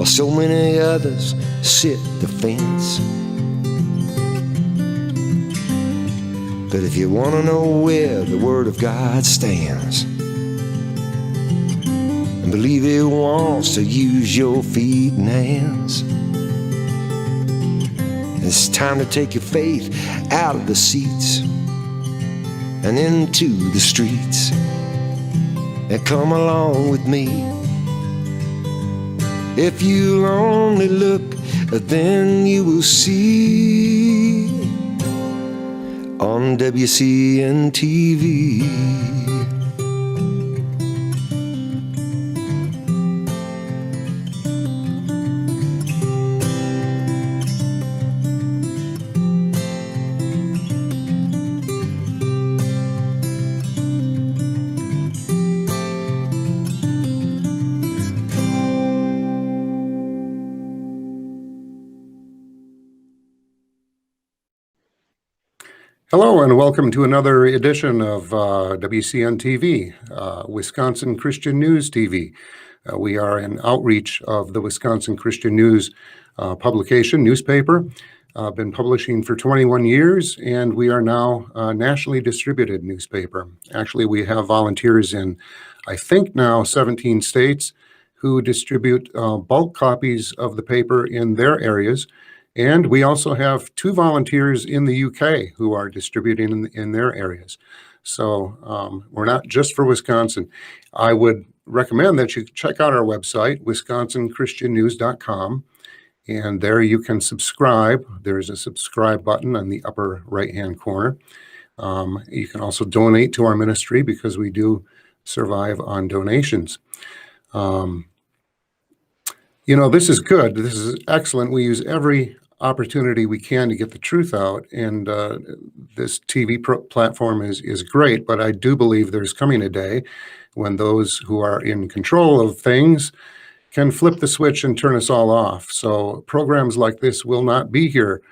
while so many others sit the fence. But if you want to know where the Word of God stands, and believe it wants to use your feet and hands, it's time to take your faith out of the seats and into the streets, and come along with me. If you'll only look, then you will see on WCN-TV. Hello and welcome to another edition of WCN-TV, Wisconsin Christian News TV. We are an outreach of the Wisconsin Christian News publication, newspaper. Been publishing for 21 years, and we are now a nationally distributed newspaper. Actually, we have volunteers in, I think now, 17 states who distribute bulk copies of the paper in their areas. And we also have 2 volunteers in the UK who are distributing in their areas. So we're not just for Wisconsin. I would recommend that you check out our website, wisconsinchristiannews.com, and there you can subscribe. There's a subscribe button on the upper right-hand corner. You can also donate to our ministry because we do survive on donations. You know, this is good. This is excellent. We use every opportunity we can to get the truth out, and this TV platform is great, but I do believe there's coming a day when those who are in control of things can flip the switch and turn us all off. So programs like this will not be here,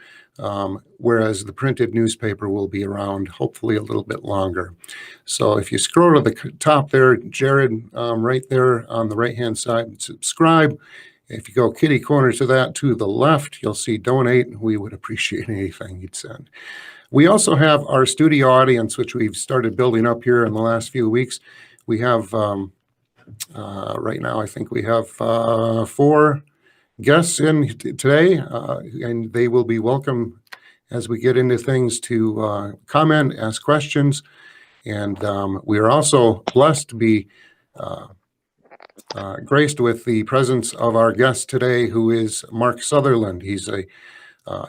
whereas the printed newspaper will be around hopefully a little bit longer. So if you scroll to the top there, Jared, right there on the right-hand side, subscribe. If you go kitty corner to that to the left, you'll see donate. We would appreciate anything you'd send. We also have our studio audience, which we've started building up here in the last few weeks. We have, right now, I think we have 4 guests in today, and they will be welcome as we get into things to comment, ask questions. And we are also blessed to be graced with the presence of our guest today, who is Mark Sutherland. He's a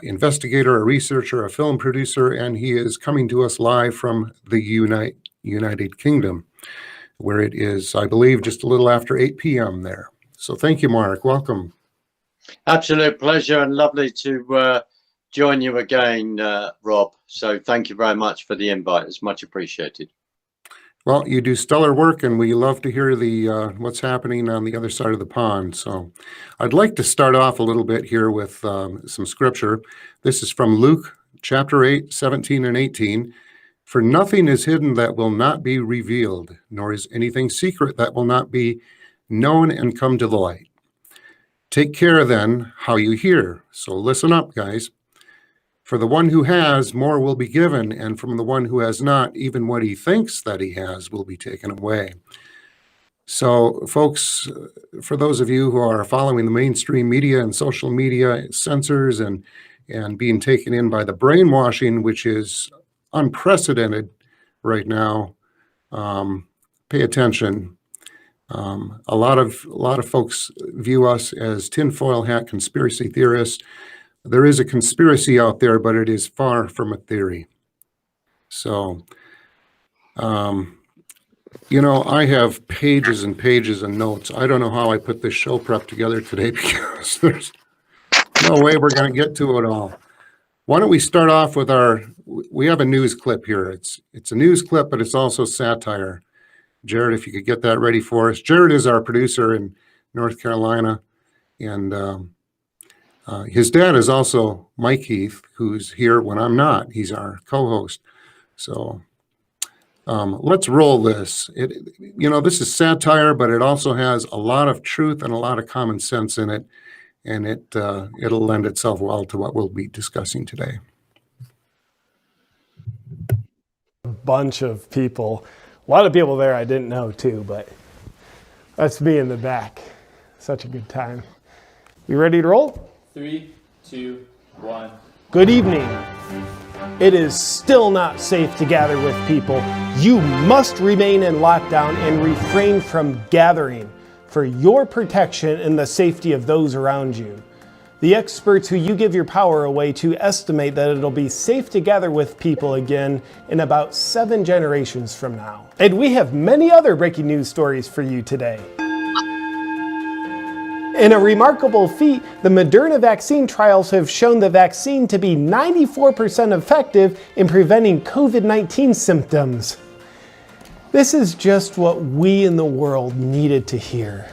investigator, a researcher, a film producer, and he is coming to us live from the United Kingdom, where it is, I believe, just a little after 8 p.m. there. So thank you, Mark. Welcome. Absolute pleasure, and lovely to join you again, Rob. So thank you very much for the invite. It's much appreciated. Well, you do stellar work, and we love to hear the what's happening on the other side of the pond. So I'd like to start off a little bit here with some scripture. This is from Luke chapter 8, 17 and 18. For nothing is hidden that will not be revealed, nor is anything secret that will not be known and come to the light. Take care then how you hear. So listen up, guys. For the one who has, more will be given, and from the one who has not, even what he thinks that he has will be taken away. So, folks, for those of you who are following the mainstream media and social media censors and being taken in by the brainwashing, which is unprecedented right now, pay attention. A lot of folks view us as tinfoil hat conspiracy theorists. There is a conspiracy out there, but it is far from a theory. So, you know, I have pages and pages of notes. I don't know how I put this show prep together today because there's no way we're going to get to it all. Why don't we start off with we have a news clip here. It's a news clip, but it's also satire. Jared, if you could get that ready for us. Jared is our producer in North Carolina, and his dad is also Mike Heath, who's here when I'm not. He's our co-host. So Let's roll this. This is satire, but it also has a lot of truth and a lot of common sense in it, and it'll lend itself well to what we'll be discussing today. Bunch of people, a lot of people there I didn't know too, but that's me in the back. Such a good time. We ready to roll? 3, 2, 1. Good evening. It is still not safe to gather with people. You must remain in lockdown and refrain from gathering for your protection and the safety of those around you. The experts who you give your power away to estimate that it'll be safe to gather with people again in about 7 generations from now. And we have many other breaking news stories for you today. In a remarkable feat, the Moderna vaccine trials have shown the vaccine to be 94% effective in preventing COVID-19 symptoms. This is just what we in the world needed to hear.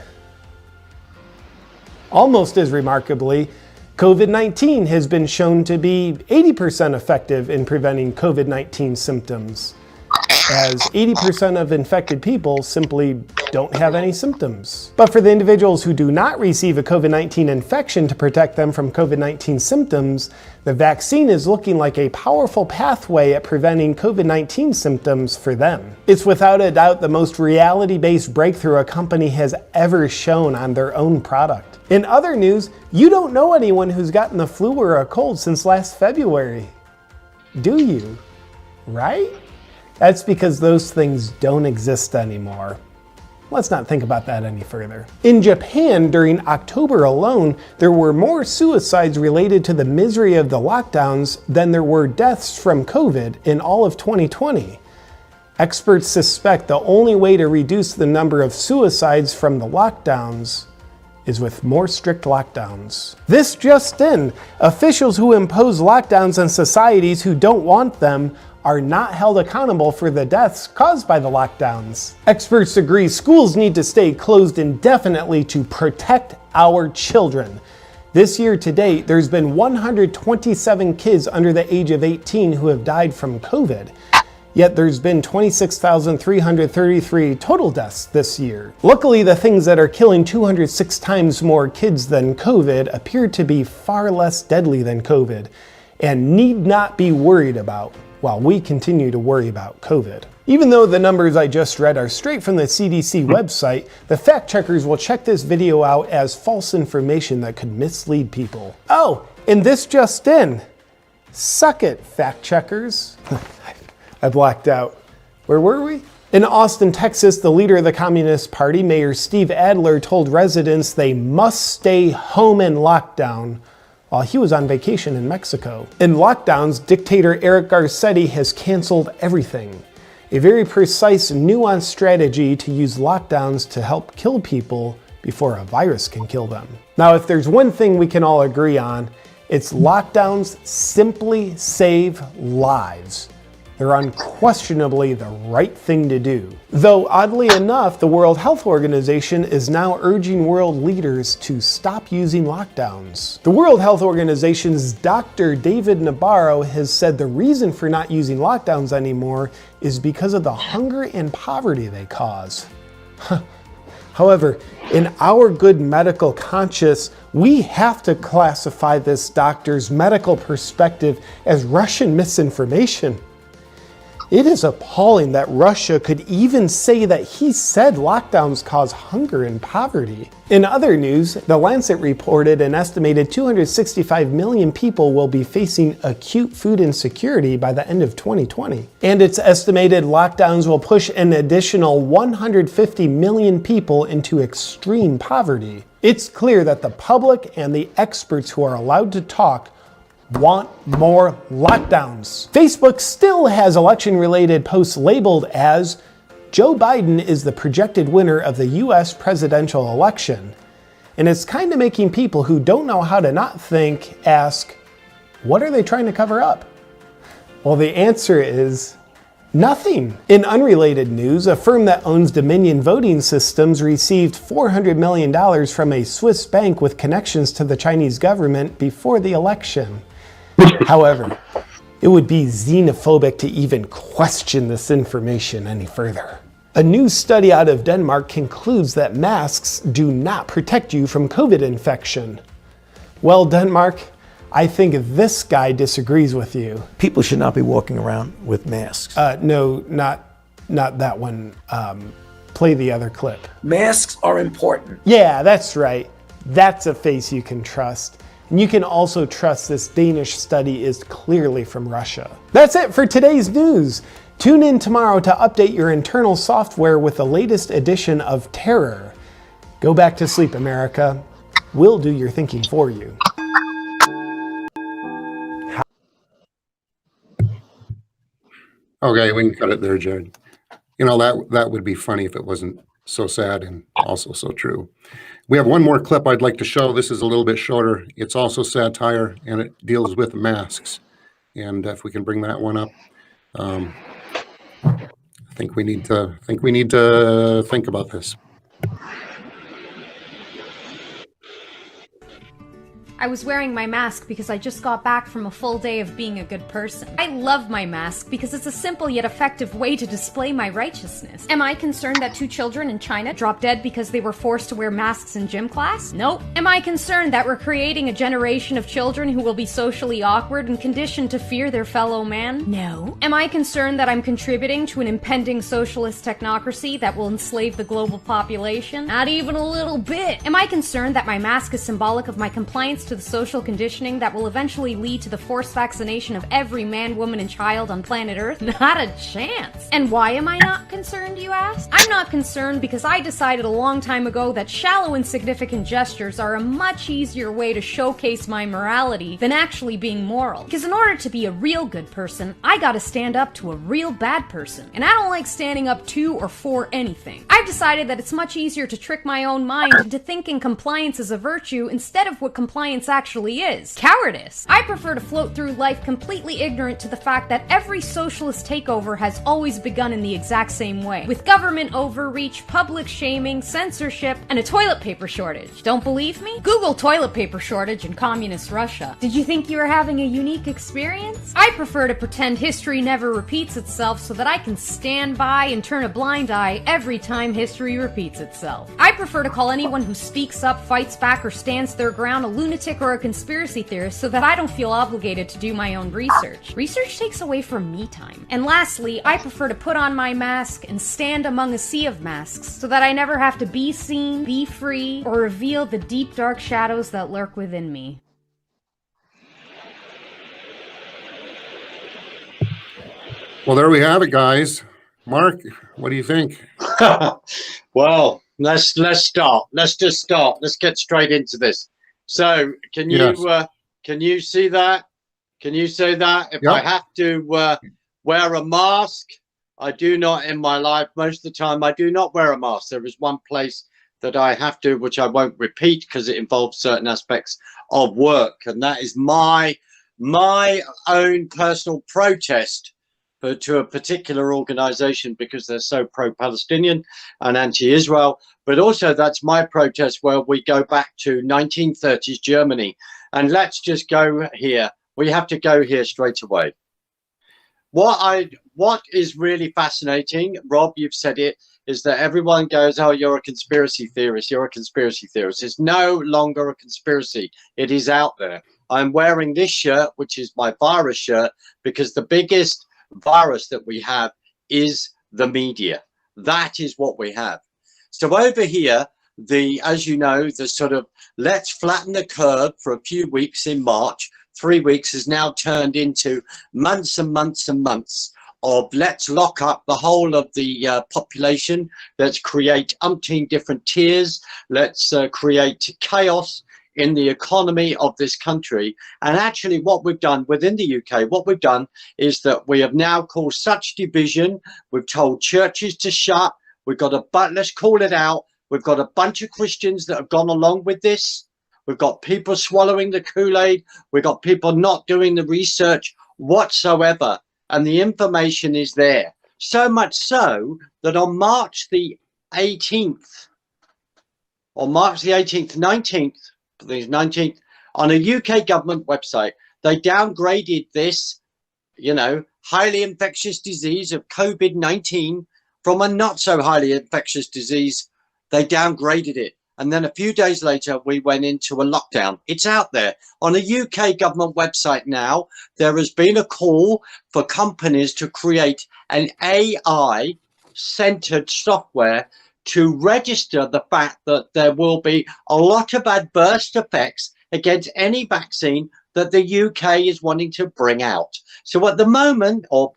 Almost as remarkably, COVID-19 has been shown to be 80% effective in preventing COVID-19 symptoms, as 80% of infected people simply don't have any symptoms. But for the individuals who do not receive a COVID-19 infection to protect them from COVID-19 symptoms, the vaccine is looking like a powerful pathway at preventing COVID-19 symptoms for them. It's without a doubt the most reality-based breakthrough a company has ever shown on their own product. In other news, you don't know anyone who's gotten the flu or a cold since last February, do you? Right? That's because those things don't exist anymore. Let's not think about that any further. In Japan, during October alone, there were more suicides related to the misery of the lockdowns than there were deaths from COVID in all of 2020. Experts suspect the only way to reduce the number of suicides from the lockdowns is with more strict lockdowns. This just in, officials who impose lockdowns on societies who don't want them are not held accountable for the deaths caused by the lockdowns. Experts agree schools need to stay closed indefinitely to protect our children. This year to date, there's been 127 kids under the age of 18 who have died from COVID. Yet there's been 26,333 total deaths this year. Luckily, the things that are killing 206 times more kids than COVID appear to be far less deadly than COVID and need not be worried about while we continue to worry about COVID. Even though the numbers I just read are straight from the CDC website, the fact checkers will check this video out as false information that could mislead people. Oh, and this just in. Suck it, fact checkers. I blacked out. Where were we? In Austin, Texas, the leader of the Communist Party, Mayor Steve Adler, told residents they must stay home in lockdown while he was on vacation in Mexico. In lockdowns, dictator Eric Garcetti has canceled everything. A very precise, nuanced strategy to use lockdowns to help kill people before a virus can kill them. Now, if there's one thing we can all agree on, it's lockdowns simply save lives. They're unquestionably the right thing to do. Though oddly enough, the World Health Organization is now urging world leaders to stop using lockdowns. The World Health Organization's Dr. David Nabarro has said the reason for not using lockdowns anymore is because of the hunger and poverty they cause. However, in our good medical conscience, we have to classify this doctor's medical perspective as Russian misinformation. It is appalling that Russia could even say that he said lockdowns cause hunger and poverty. In other news, The Lancet reported an estimated 265 million people will be facing acute food insecurity by the end of 2020. And it's estimated lockdowns will push an additional 150 million people into extreme poverty. It's clear that the public and the experts who are allowed to talk want more lockdowns. Facebook still has election-related posts labeled as Joe Biden is the projected winner of the US presidential election. And it's kind of making people who don't know how to not think ask, what are they trying to cover up? Well, the answer is nothing. In unrelated news, a firm that owns Dominion Voting Systems received $400 million from a Swiss bank with connections to the Chinese government before the election. However, It would be xenophobic to even question this information any further. A new study out of Denmark concludes that masks do not protect you from COVID infection. Well, Denmark, I think this guy disagrees with you. People should not be walking around with masks. No, not that one. Play the other clip. Masks are important. Yeah, that's right. That's a face you can trust. And you can also trust this Danish study is clearly from Russia. That's it for today's news. Tune in tomorrow to update your internal software with the latest edition of Terror. Go back to sleep, America. We'll do your thinking for you. Okay, we can cut it there, Jared. You know, that would be funny if it wasn't so sad and also so true. We have one more clip I'd like to show. This is a little bit shorter. It's also satire, and it deals with masks. And if we can bring that one up, I think we need to think about this. I was wearing my mask because I just got back from a full day of being a good person. I love my mask because it's a simple yet effective way to display my righteousness. Am I concerned that 2 children in China dropped dead because they were forced to wear masks in gym class? Nope. Am I concerned that we're creating a generation of children who will be socially awkward and conditioned to fear their fellow man? No. Am I concerned that I'm contributing to an impending socialist technocracy that will enslave the global population? Not even a little bit. Am I concerned that my mask is symbolic of my compliance to the social conditioning that will eventually lead to the forced vaccination of every man, woman, and child on planet Earth? Not a chance. And why am I not concerned, you ask? I'm not concerned because I decided a long time ago that shallow, insignificant gestures are a much easier way to showcase my morality than actually being moral. Because in order to be a real good person, I gotta stand up to a real bad person. And I don't like standing up to or for anything. I've decided that it's much easier to trick my own mind into thinking compliance is a virtue instead of what compliance actually is: cowardice. I prefer to float through life completely ignorant to the fact that every socialist takeover has always begun in the exact same way, with government overreach, public shaming, censorship, and a toilet paper shortage. Don't believe me? Google toilet paper shortage in communist Russia. Did you think you were having a unique experience? I prefer to pretend history never repeats itself so that I can stand by and turn a blind eye every time history repeats itself. I prefer to call anyone who speaks up, fights back, or stands their ground a lunatic or a conspiracy theorist so that I don't feel obligated to do my own research. Research takes away from me time. And lastly, I prefer to put on my mask and stand among a sea of masks so that I never have to be seen, be free, or reveal the deep dark shadows that lurk within me. Well, there we have it, guys. Mark, what do you think? Well, let's start. Let's just start. Let's get straight into this. So, can you see that? Can you say that? If I have to wear a mask, I do not in my life. Most of the time, I do not wear a mask. There is one place that I have to, which I won't repeat because it involves certain aspects of work, and that is my own personal protest to a particular organization because they're so pro-Palestinian and anti-Israel. But also that's my protest where we go back to 1930s Germany. And let's just go here. We have to go here straight away. What is really fascinating, Rob, you've said it, is that everyone goes, oh, you're a conspiracy theorist. You're a conspiracy theorist. It's no longer a conspiracy. It is out there. I'm wearing this shirt, which is my virus shirt, because the biggest virus that we have is the media. That is what we have. So over here, as you know, the sort of let's flatten the curve for a few weeks in March, 3 weeks has now turned into months and months and months of let's lock up the whole of the population. Let's create umpteen different tiers. Let's create chaos in the economy of this country. And actually what we've done within the UK, what we've done is that we have now caused such division. We've told churches to shut. We've got let's call it out. We've got a bunch of Christians that have gone along with this. We've got people swallowing the Kool-Aid. We've got people not doing the research whatsoever. And the information is there. So much so that on March the 18th, on March the 18th, 19th, I think it's 19th, on a UK government website, they downgraded this highly infectious disease of COVID-19 from a not so highly infectious disease. They downgraded it. And then a few days later, we went into a lockdown. It's out there. On a UK government website now, there has been a call for companies to create an AI-centered software to register the fact that there will be a lot of adverse effects against any vaccine that the UK is wanting to bring out. So at the moment, or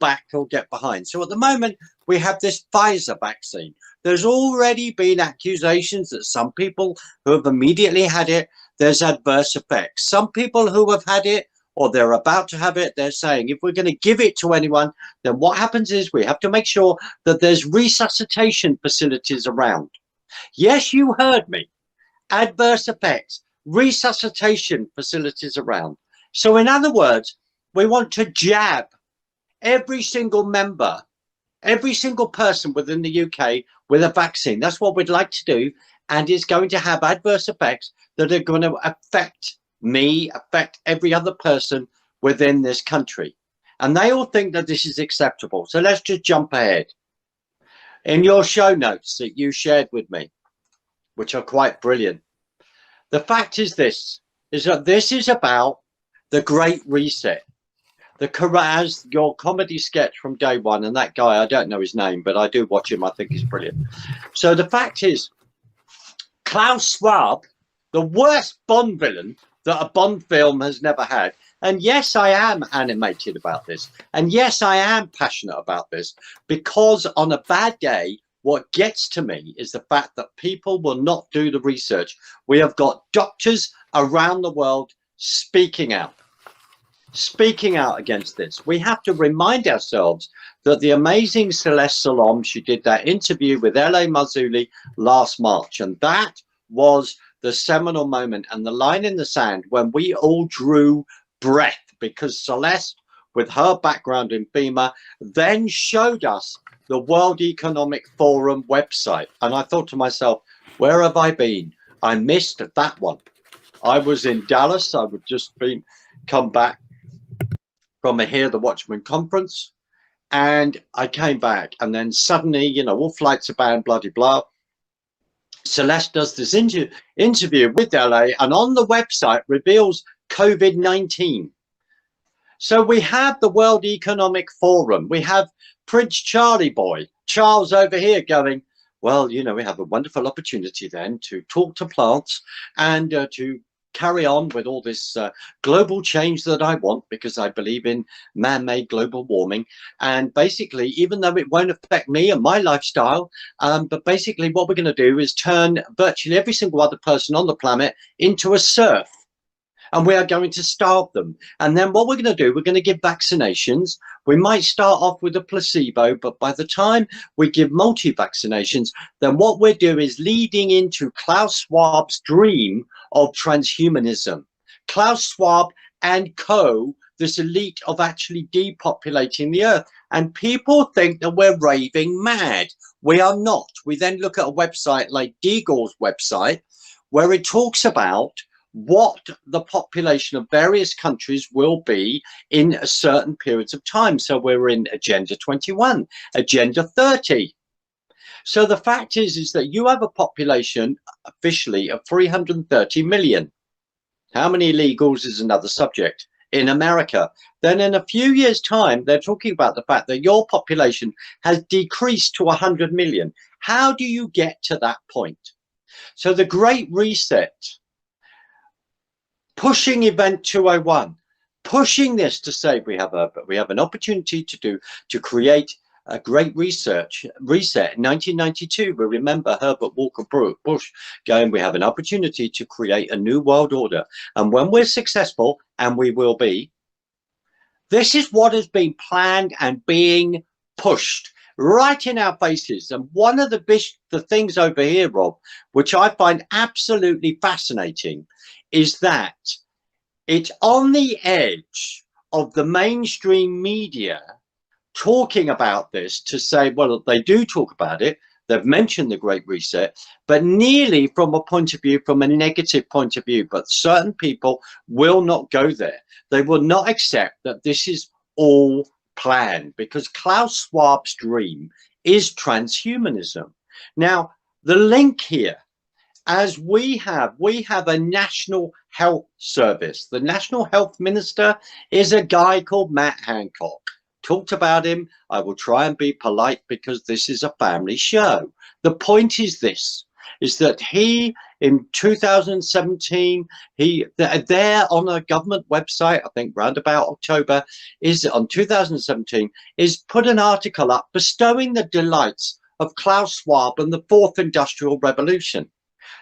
get behind. So at the moment, we have this Pfizer vaccine. There's already been accusations that some people who have immediately had it, there's adverse effects. Some people who have had it, or they're about to have it, they're saying if we're going to give it to anyone, then what happens is we have to make sure that there's resuscitation facilities around. Yes, you heard me. Adverse effects, resuscitation facilities around. So in other words, we want to jab every single member, every single person within the UK with a vaccine. That's what we'd like to do. And it's going to have adverse effects that are going to affect me, affect every other person within this country. And they all think that this is acceptable. So let's just jump ahead. In your show notes that you shared with me, which are quite brilliant, the fact is this, is that this is about the Great Reset. As your comedy sketch from day one, and that guy, I don't know his name, but I do watch him. I think he's brilliant. So the fact is, Klaus Schwab, the worst Bond villain that a Bond film has never had. And yes, I am animated about this. And yes, I am passionate about this, because on a bad day, what gets to me is the fact that people will not do the research. We have got doctors around the world speaking out against this. We have to remind ourselves that the amazing Celeste Solom, she did that interview with L.A. Marzulli last March, and that was the seminal moment and the line in the sand when we all drew breath, because Celeste, with her background in FEMA, then showed us the World Economic Forum website. And I thought to myself, where have I been? I missed that one. I was in Dallas. I would just come back from a Hear the Watchman conference, and I came back, and then suddenly, all flights are banned, bloody blah. Celeste does this interview with LA, and on the website reveals COVID-19. So we have the World Economic Forum. We have Prince Charlie Boy, Charles over here going, well, we have a wonderful opportunity then to talk to plants and to carry on with all this global change that I want, because I believe in man-made global warming. And basically, even though it won't affect me and my lifestyle, but basically what we're going to do is turn virtually every single other person on the planet into a serf. And we are going to starve them. And then what we're going to do, we're going to give vaccinations. We might start off with a placebo, but by the time we give multi-vaccinations, then what we're doing is leading into Klaus Schwab's dream of transhumanism. Klaus Schwab and co, this elite of actually depopulating the earth. And people think that we're raving mad. We are not. We then look at a website like Deagle's website, where it talks about what the population of various countries will be in a certain periods of time. So we're in Agenda 21, Agenda 30. So the fact is that you have a population officially of 330 million. How many illegals is another subject in America. Then in a few years' time, they're talking about the fact that your population has decreased to 100 million. How do you get to that point? So the Great Reset, pushing Event 201, pushing this to say we have an opportunity to create a great reset. In 1992, we remember Herbert Walker Bush going, we have an opportunity to create a new world order. And when we're successful, and we will be, this is what has been planned and being pushed right in our faces. And one of the things over here, Rob, which I find absolutely fascinating, is that it's on the edge of the mainstream media talking about this to say, well, they do talk about it. They've mentioned the Great Reset, but nearly from a point of view, from a negative point of view. But certain people will not go there. They will not accept that this is all plan, because Klaus Schwab's dream is transhumanism. Now, the link here, as we have a national health service. The national health minister is a guy called Matt Hancock. Talked about him. I will try and be polite because this is a family show. The point is this, is that he, in 2017, there on a government website, I think round about October, is on 2017, is put an article up bestowing the delights of Klaus Schwab and the fourth industrial revolution.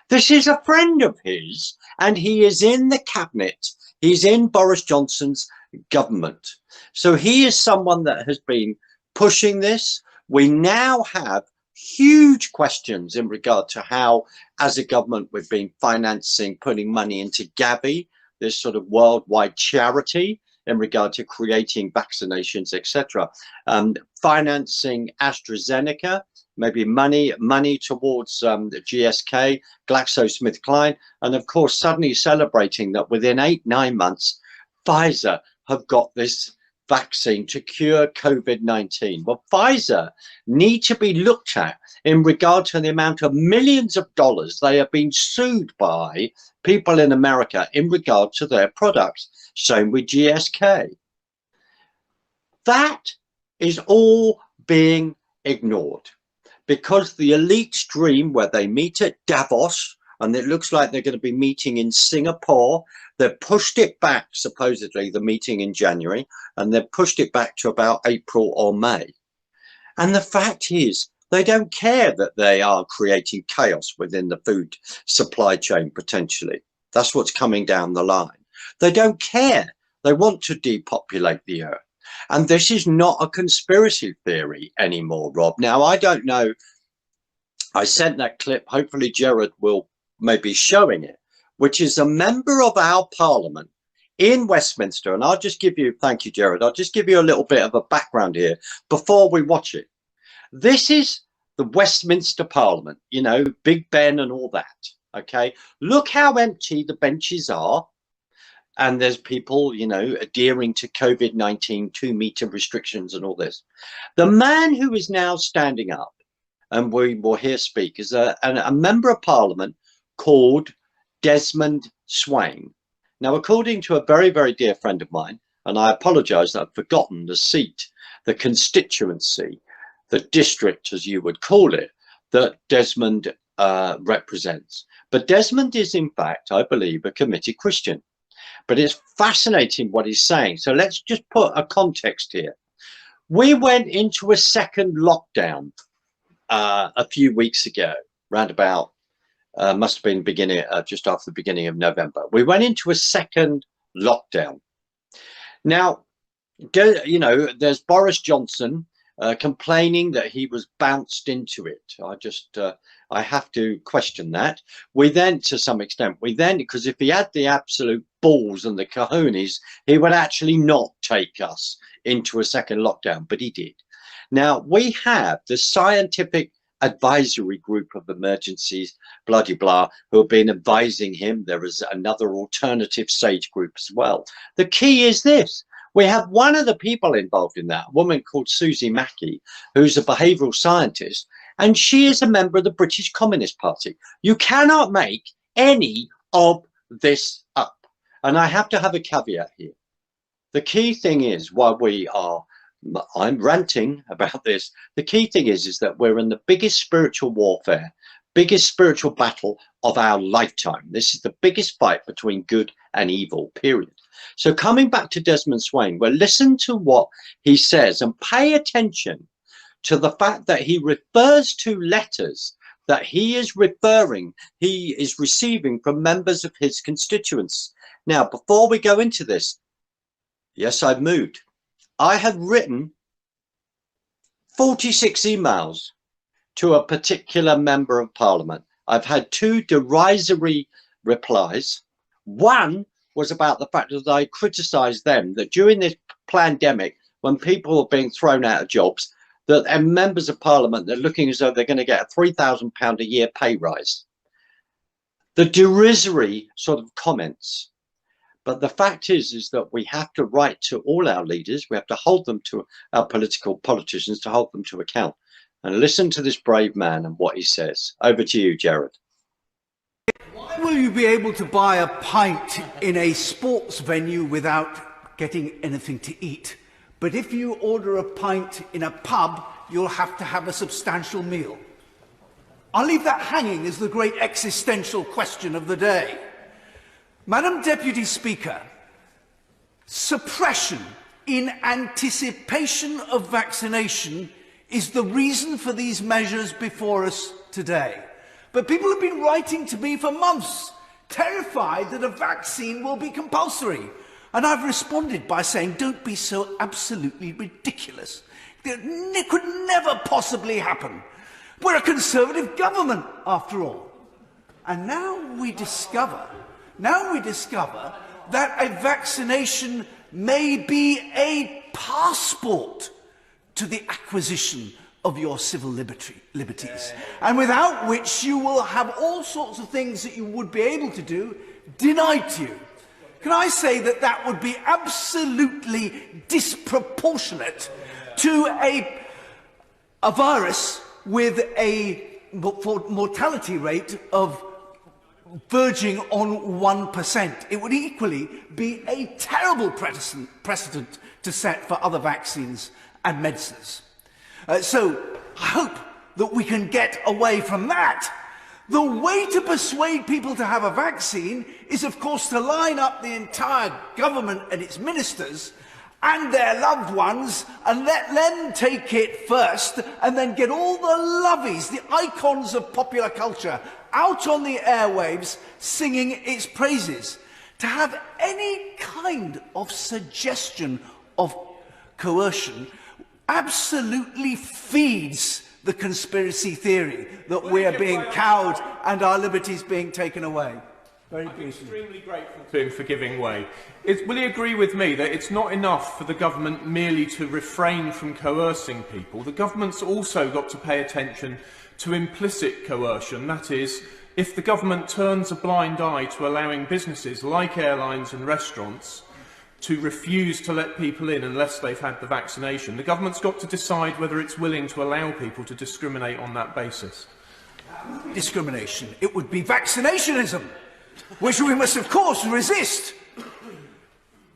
This is a friend of his, and he is in the cabinet. He's in Boris Johnson's government. So he is someone that has been pushing this. We now have huge questions in regard to how, as a government, we've been financing, putting money into Gavi, this sort of worldwide charity in regard to creating vaccinations, etc. Financing AstraZeneca, maybe money towards the GSK, GlaxoSmithKline, and of course suddenly celebrating that within 8-9 months, Pfizer have got this vaccine to cure COVID-19. Well, Pfizer need to be looked at in regard to the amount of millions of dollars they have been sued by people in America in regard to their products. Same with GSK. That is all being ignored because the elite dream, where they meet at Davos, and it looks like they're going to be meeting in Singapore. They've pushed it back, supposedly, the meeting in January, and they've pushed it back to about April or May. And the fact is, they don't care that they are creating chaos within the food supply chain, potentially. That's what's coming down the line. They don't care. They want to depopulate the earth. And this is not a conspiracy theory anymore, Rob. Now, I don't know. I sent that clip. Hopefully, Jared will maybe showing it, which is a member of our parliament in Westminster. And I'll just give you, thank you, Jared. I'll just give you a little bit of a background here before we watch it. This is the Westminster Parliament, you know, Big Ben and all that. Okay. Look how empty the benches are. And there's people, you know, adhering to COVID-19 2-meter restrictions and all this. The man who is now standing up, and we will hear speak, is a member of parliament called Desmond Swain. Now, according to a very, very dear friend of mine, and I apologize that I've forgotten the seat, the constituency, the district, as you would call it, that Desmond represents. But Desmond is, in fact, I believe, a committed Christian. But it's fascinating what he's saying. So let's just put a context here. We went into a second lockdown a few weeks ago, round about, must have been beginning, just after the beginning of November. We went into a second lockdown. Now, you know, there's Boris Johnson complaining that he was bounced into it. I have to question that. We then, to some extent, because if he had the absolute balls and the cojones, he would actually not take us into a second lockdown, but he did. Now, we have the scientific advisory group of emergencies, bloody blah, who have been advising him. There is another alternative SAGE group as well. The key is this. We have one of the people involved in that, a woman called Susie Mackey, who's a behavioural scientist, and she is a member of the British Communist Party. You cannot make any of this up. And I have to have a caveat here. The key thing is, while I'm ranting about this, the key thing is that we're in the biggest spiritual warfare, biggest spiritual battle of our lifetime. This is the biggest fight between good and evil, period. So coming back to Desmond Swain, well, listen to what he says and pay attention to the fact that he refers to letters that he is receiving from members of his constituents. Now, before we go into this, yes, I've moved. I have written 46 emails to a particular member of parliament. I've had 2 derisory replies. One was about the fact that I criticized them, that during this pandemic, when people are being thrown out of jobs, that members of parliament, they're looking as though they're going to get a £3,000 a year pay rise. The derisory sort of comments. But the fact is that we have to write to all our leaders. We have to hold them to our politicians to hold them to account. And listen to this brave man and what he says. Over to you, Jared. Why will you be able to buy a pint in a sports venue without getting anything to eat? But if you order a pint in a pub, you'll have to have a substantial meal. I'll leave that hanging as the great existential question of the day. Madam Deputy Speaker, suppression in anticipation of vaccination is the reason for these measures before us today. But people have been writing to me for months, terrified that a vaccine will be compulsory. And I've responded by saying, don't be so absolutely ridiculous. It could never possibly happen. We're a Conservative government, after all. And now we discover that a vaccination may be a passport to the acquisition of your civil liberties, and without which you will have all sorts of things that you would be able to do denied to you. Can I say that that would be absolutely disproportionate to a virus with a mortality rate of verging on 1%. It would equally be a terrible precedent to set for other vaccines and medicines. So I hope that we can get away from that. The way to persuade people to have a vaccine is, of course, to line up the entire government and its ministers and their loved ones and let them take it first, and then get all the lovies, the icons of popular culture, out on the airwaves singing its praises. To have any kind of suggestion of coercion absolutely feeds the conspiracy theory that we are being cowed and our liberties being taken away. Very I'm extremely grateful to him for giving way. Will he agree with me that it's not enough for the government merely to refrain from coercing people? The government's also got to pay attention to implicit coercion. That is, if the government turns a blind eye to allowing businesses like airlines and restaurants to refuse to let people in unless they've had the vaccination, the government's got to decide whether it's willing to allow people to discriminate on that basis. Discrimination. It would be vaccinationism, which we must, of course, resist.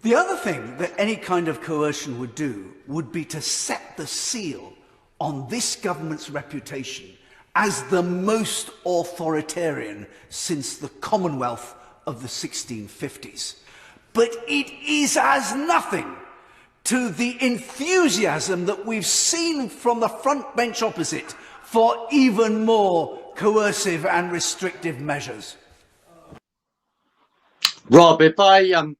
The other thing that any kind of coercion would do would be to set the seal on this government's reputation as the most authoritarian since the Commonwealth of the 1650s. But it is as nothing to the enthusiasm that we've seen from the front bench opposite for even more coercive and restrictive measures. Rob, if I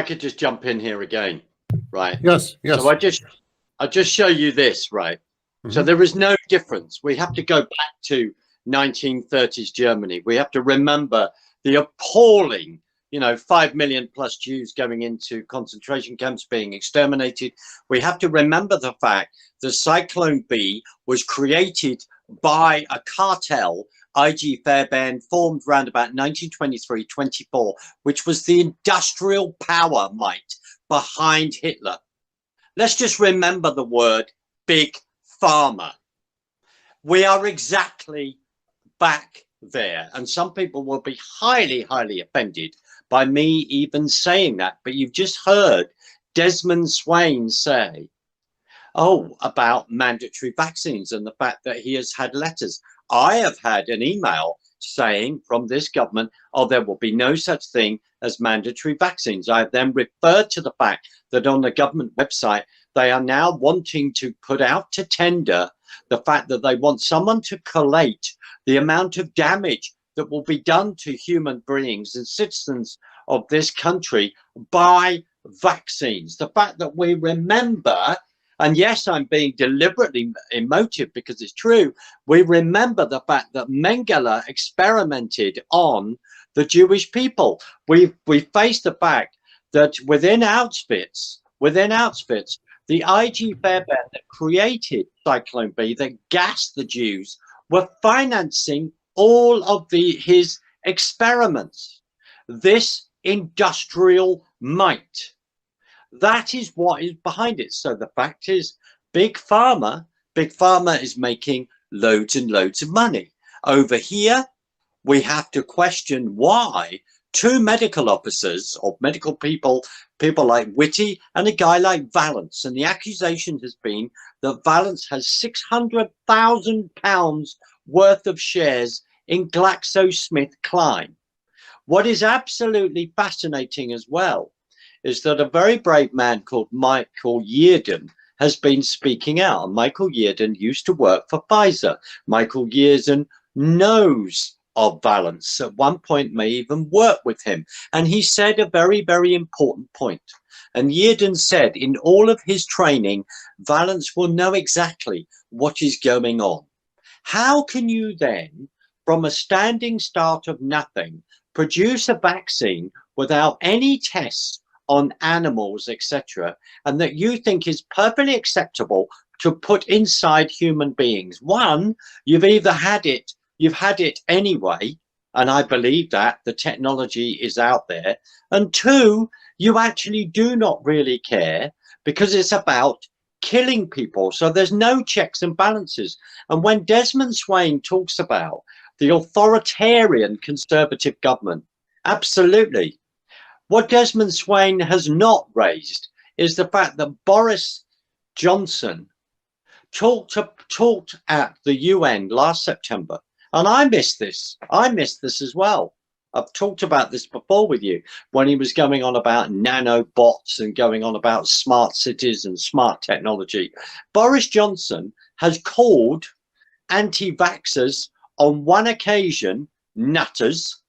could just jump in here again, right? Yes. So I just show you this, right? Mm-hmm. So there is no difference. We have to go back to 1930s Germany. We have to remember the appalling, 5 million plus Jews going into concentration camps, being exterminated. We have to remember the fact that Cyclone B was created by a cartel, IG Farben, formed around about 1923-24, which was the industrial power might behind Hitler. Let's just remember the word big pharma. We are exactly back there, and some people will be highly, highly offended by me even saying that. But you've just heard Desmond Swain say, about mandatory vaccines and the fact that he has had letters. I have had an email saying from this government, there will be no such thing as mandatory vaccines. I have then referred to the fact that on the government website, they are now wanting to put out to tender the fact that they want someone to collate the amount of damage that will be done to human beings and citizens of this country by vaccines. The fact that we remember, and yes, I'm being deliberately emotive because it's true, we remember the fact that Mengele experimented on the Jewish people. We face the fact that within Auschwitz, the IG Farben that created Cyclone B, that gassed the Jews, were financing all of his experiments. this industrial might. That is what is behind it. So the fact is, Big Pharma is making loads and loads of money. Over here, we have to question why two medical officers or medical people like Whitty and a guy like Vallance, and the accusation has been that Vallance has £600,000 worth of shares in GlaxoSmithKline. What is absolutely fascinating as well is that a very brave man called Michael Yeardon has been speaking out. And Michael Yeardon used to work for Pfizer. Michael Yeardon knows of Vallance, at one point may even work with him. And he said a very, very important point. And Yeardon said in all of his training, Vallance will know exactly what is going on. How can you then, from a standing start of nothing, produce a vaccine without any tests on animals, etc., and that you think is perfectly acceptable to put inside human beings? One, you've had it anyway, and I believe that the technology is out there. And two, you actually do not really care because it's about killing people. So there's no checks and balances. And when Desmond Swayne talks about the authoritarian Conservative government, absolutely. What Desmond Swayne has not raised is the fact that Boris Johnson talked at the UN last September. And I missed this. I missed this as well. I've talked about this before with you when he was going on about nanobots and going on about smart cities and smart technology. Boris Johnson has called anti-vaxxers on one occasion nutters,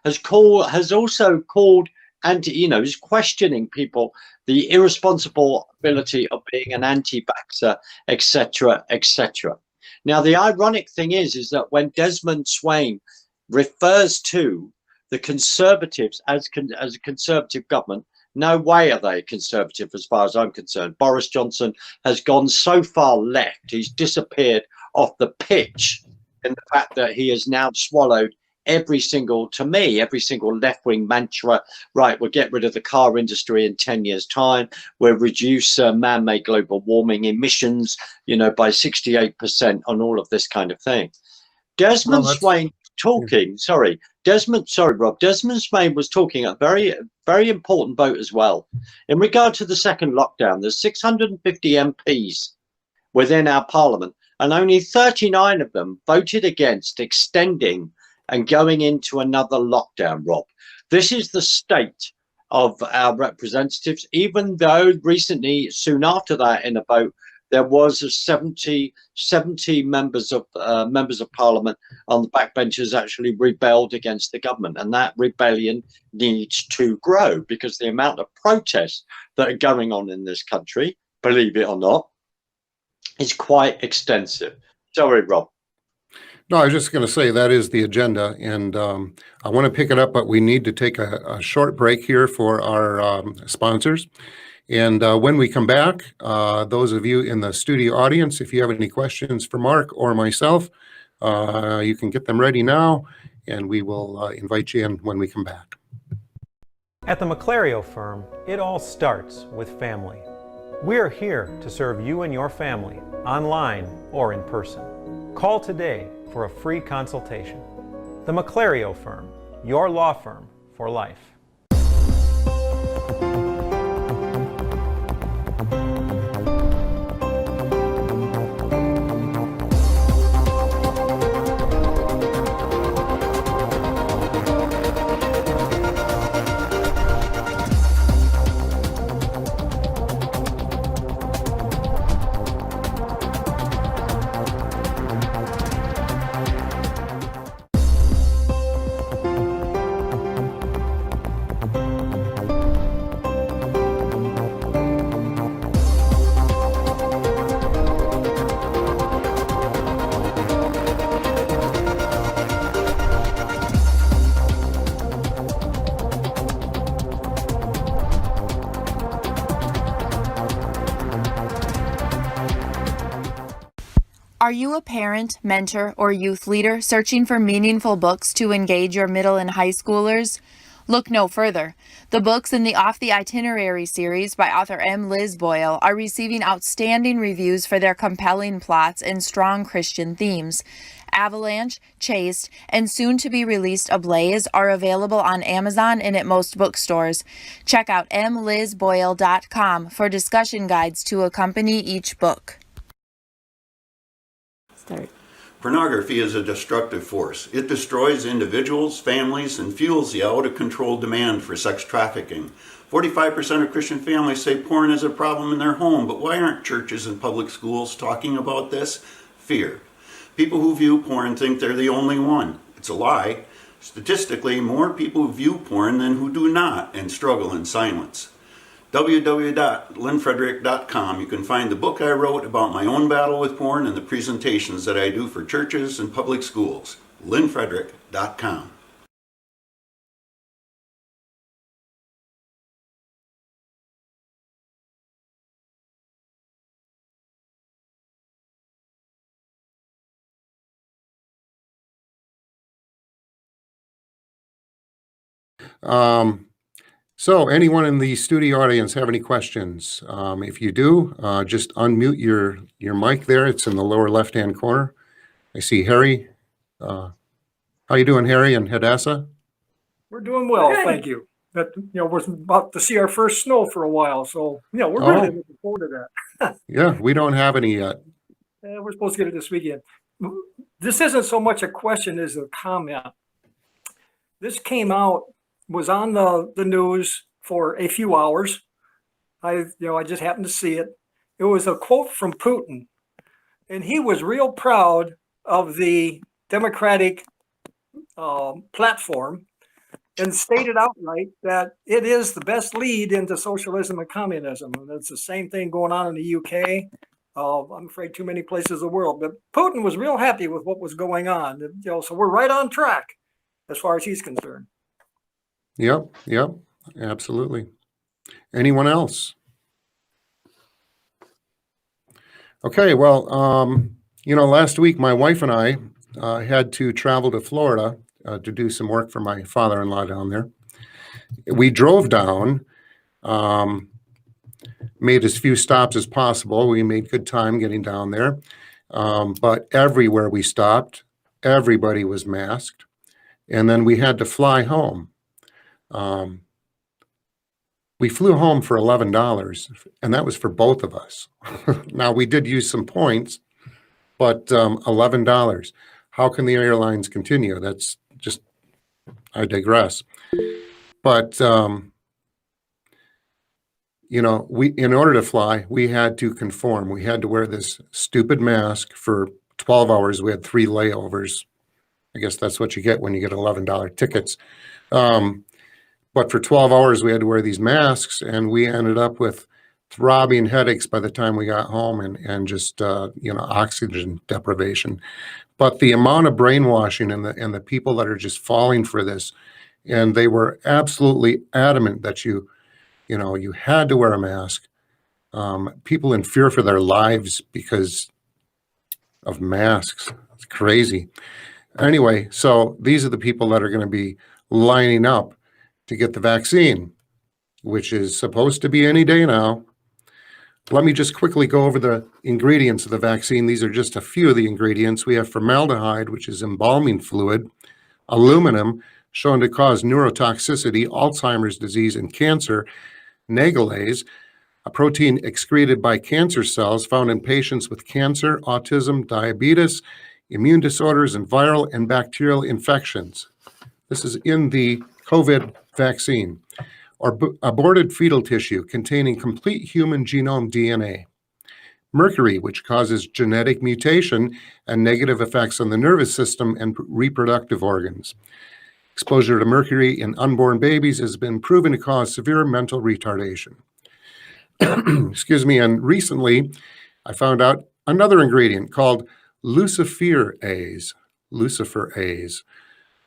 has also called is questioning people, the irresponsibility of being an anti-vaxxer, etc., etc. Now, the ironic thing is that when Desmond Swayne refers to the Conservatives as a Conservative government, no way are they Conservative as far as I'm concerned. Boris Johnson has gone so far left, he's disappeared off the pitch in the fact that he has now swallowed every single left-wing mantra. Right, we'll get rid of the car industry in 10 years' time. We'll reduce man-made global warming emissions, by 68% on all of this kind of thing. Desmond Swayne talking, Desmond Swayne was talking a very, very important vote as well. In regard to the second lockdown, there's 650 MPs within our parliament, and only 39 of them voted against extending and going into another lockdown, Rob. This is the state of our representatives, even though recently, soon after that in a vote, there was 70 members of parliament on the backbenches actually rebelled against the government. And that rebellion needs to grow because the amount of protests that are going on in this country, believe it or not, is quite extensive. Sorry, Rob. No, I was just going to say that is the agenda, and I want to pick it up, but we need to take a short break here for our sponsors. And when we come back, those of you in the studio audience, if you have any questions for Mark or myself, you can get them ready now, and we will invite you in when we come back. At the McClario firm, it all starts with family. We're here to serve you and your family, online or in person. Call today for a free consultation. The McClario firm, your law firm for life. Are you a parent, mentor, or youth leader searching for meaningful books to engage your middle and high schoolers? Look no further. The books in the Off the Itinerary series by author M. Liz Boyle are receiving outstanding reviews for their compelling plots and strong Christian themes. Avalanche, Chaste, and soon-to-be-released Ablaze are available on Amazon and at most bookstores. Check out mlizboyle.com for discussion guides to accompany each book. Pornography is a destructive force. It destroys individuals, families, and fuels the out-of-control demand for sex trafficking. 45% of Christian families say porn is a problem in their home, but why aren't churches and public schools talking about this? Fear. People who view porn think they're the only one. It's a lie. Statistically, more people view porn than who do not and struggle in silence. www.lynnfrederick.com. You can find the book I wrote about my own battle with porn and the presentations that I do for churches and public schools. lynnfrederick.com. So anyone in the studio audience have any questions? If you do, just unmute your mic there. It's in the lower left-hand corner. I see Harry. How you doing, Harry and Hadassah? We're doing well, thank you. But we're about to see our first snow for a while, so we're really looking forward to that. Yeah, we don't have any yet. We're supposed to get it this weekend. This isn't so much a question as a comment. This was on the news for a few hours. I just happened to see it. It was a quote from Putin, and he was real proud of the Democratic platform and stated outright that it is the best lead into socialism and communism. And it's the same thing going on in the UK. I'm afraid too many places in the world, but Putin was real happy with what was going on. So we're right on track as far as he's concerned. Yep, absolutely. Anyone else? Okay, well, last week my wife and I had to travel to Florida to do some work for my father-in-law down there. We drove down, made as few stops as possible. We made good time getting down there. But everywhere we stopped, everybody was masked. And then we had to fly home. We flew home for $11, and that was for both of us. Now, we did use some points, but $11. How can the airlines continue? That's just, I digress. But, in order to fly, we had to conform. We had to wear this stupid mask for 12 hours. We had 3 layovers. I guess that's what you get when you get $11 tickets. But for 12 hours, we had to wear these masks, and we ended up with throbbing headaches by the time we got home and just, oxygen deprivation. But the amount of brainwashing and the people that are just falling for this, and they were absolutely adamant that you had to wear a mask. People in fear for their lives because of masks. It's crazy. Anyway, so these are the people that are going to be lining up to get the vaccine, which is supposed to be any day now. Let me just quickly go over the ingredients of the vaccine. These are just a few of the ingredients. We have formaldehyde, which is embalming fluid, aluminum, shown to cause neurotoxicity, Alzheimer's disease, and cancer, nagalase, a protein excreted by cancer cells found in patients with cancer, autism, diabetes, immune disorders, and viral and bacterial infections. This is in the COVID vaccine. Or aborted fetal tissue containing complete human genome DNA. Mercury, which causes genetic mutation and negative effects on the nervous system and reproductive organs. Exposure to mercury in unborn babies has been proven to cause severe mental retardation. Excuse me, and recently I found out another ingredient called luciferase. Luciferase.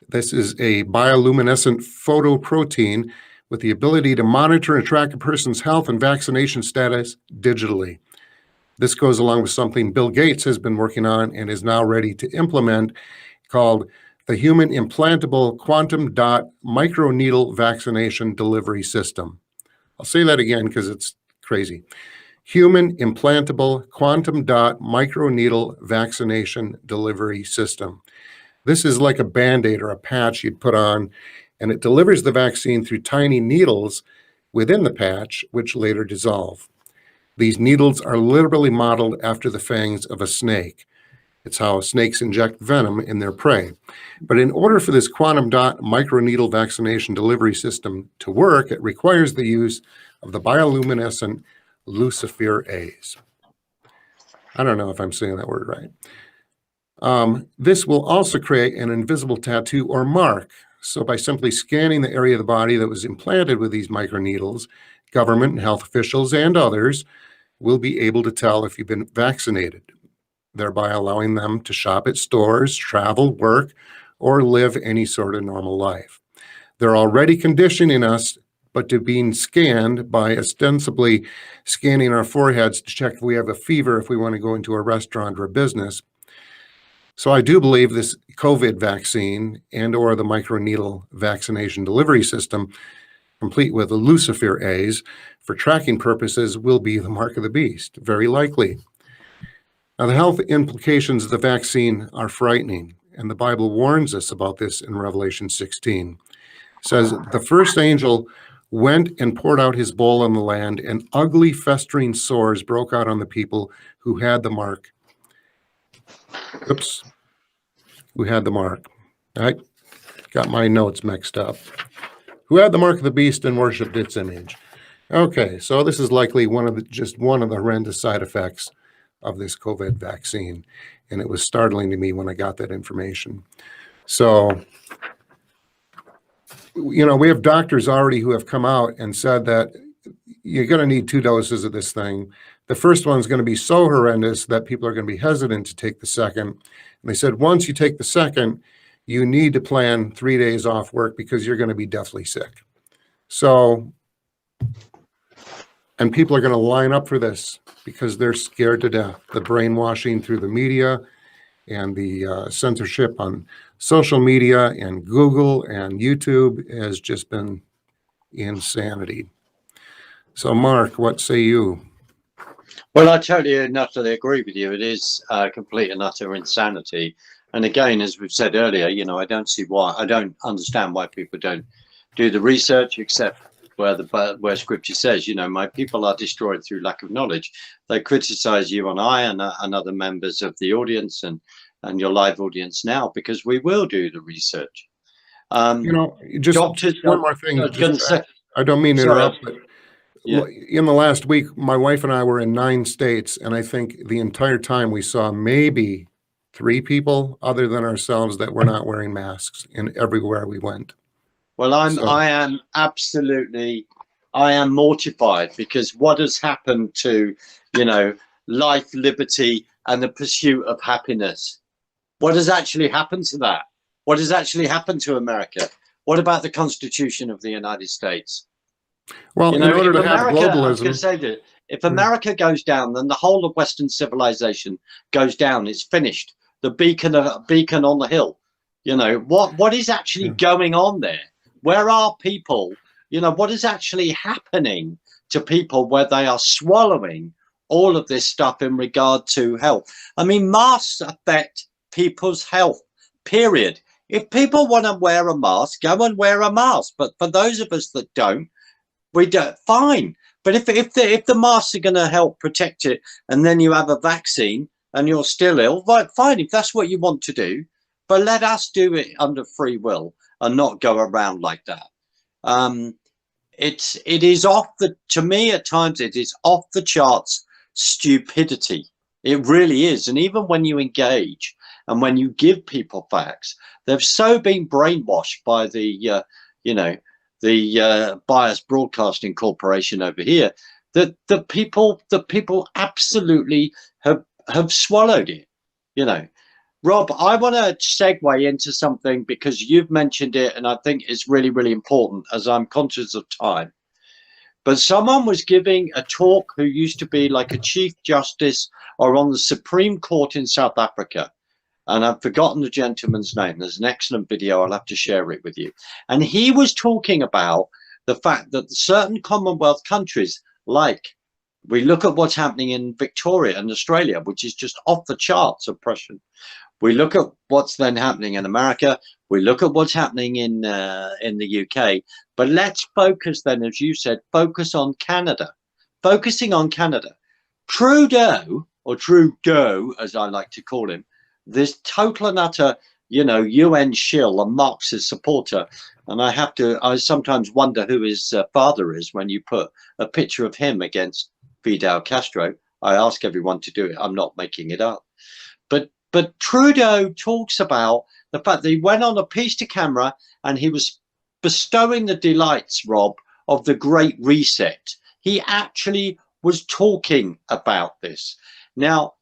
This is a bioluminescent photoprotein with the ability to monitor and track a person's health and vaccination status digitally. This goes along with something Bill Gates has been working on and is now ready to implement called the Human Implantable Quantum Dot Microneedle Vaccination Delivery System. I'll say that again because it's crazy. Human Implantable Quantum Dot Microneedle Vaccination Delivery System. This is like a Band-Aid or a patch you'd put on, and it delivers the vaccine through tiny needles within the patch, which later dissolve. These needles are literally modeled after the fangs of a snake. It's how snakes inject venom in their prey. But in order for this quantum dot microneedle vaccination delivery system to work, it requires the use of the bioluminescent luciferase. I don't know if I'm saying that word right. This will also create an invisible tattoo or mark. So by simply scanning the area of the body that was implanted with these microneedles, government and health officials and others will be able to tell if you've been vaccinated, thereby allowing them to shop at stores, travel, work, or live any sort of normal life. They're already conditioning us, but to being scanned by ostensibly scanning our foreheads to check if we have a fever if we want to go into a restaurant or a business. So I do believe this COVID vaccine and or the microneedle vaccination delivery system, complete with a luciferase for tracking purposes, will be the mark of the beast, very likely. Now, the health implications of the vaccine are frightening, and the Bible warns us about this in Revelation 16. It says, the first angel went and poured out his bowl on the land, and ugly festering sores broke out on the people who had the mark. Oops. Who had the mark. I got my notes mixed up. Who had the mark of the beast and worshipped its image. Okay, so this is likely just one of the horrendous side effects of this COVID vaccine. And it was startling to me when I got that information. So, you know, we have doctors already who have come out and said that you're going to need 2 doses of this thing. The first one's going to be so horrendous that people are going to be hesitant to take the second. And they said, once you take the second, you need to plan 3 days off work because you're going to be deathly sick. So, and people are going to line up for this because they're scared to death. The brainwashing through the media and the censorship on social media and Google and YouTube has just been insanity. So, Mark, what say you? Well, I totally and utterly agree with you. It is complete and utter insanity. And again, as we've said earlier, you know, I don't understand why people don't do the research, except where Scripture says, you know, my people are destroyed through lack of knowledge. They criticize you and I and other members of the audience and your live audience now because we will do the research. You know, just one more thing. I don't mean to interrupt, but yeah. In the last week, my wife and I were in 9 states, and I think the entire time we saw maybe 3 people other than ourselves that were not wearing masks in everywhere we went. Well, I am mortified because what has happened to, you know, life, liberty, and the pursuit of happiness? What has actually happened to that? What has actually happened to America? What about the Constitution of the United States? Well, you know, in order to have globalism, I was going to say that if America goes down, then the whole of Western civilization goes down. It's finished. The beacon on the hill. You know, what is actually going on there? Where are people? You know, what is actually happening to people where they are swallowing all of this stuff in regard to health? I mean, masks affect people's health, period. If people want to wear a mask, go and wear a mask. But for those of us that don't, we don't, fine. But if the masks are going to help protect it, and then you have a vaccine and you're still ill, right, fine, if that's what you want to do. But let us do it under free will and not go around like that. It is to me at times, it is off the charts stupidity. It really is. And even when you engage and when you give people facts, they've so been brainwashed by the, the Biased Broadcasting Corporation over here that the people absolutely have swallowed it, you know. Rob, I want to segue into something because you've mentioned it, and I think it's really, really important as I'm conscious of time. But someone was giving a talk who used to be like a Chief Justice or on the Supreme Court in South Africa. and I've forgotten the gentleman's name. There's an excellent video. I'll have to share it with you. And he was talking about the fact that certain Commonwealth countries, like we look at what's happening in Victoria and Australia, which is just off the charts oppression. We look at what's then happening in America. We look at what's happening in the UK. But let's focus then, as you said, focus on Canada. Focusing on Canada. Trudeau, or Trudeau, as I like to call him, this total and utter, you know, UN shill, a Marxist supporter. And I sometimes wonder who his father is when you put a picture of him against Fidel Castro. I ask everyone to do it. I'm not making it up. But Trudeau talks about the fact that he went on a piece to camera and he was bestowing the delights, Rob, of the Great Reset. He actually was talking about this. Now,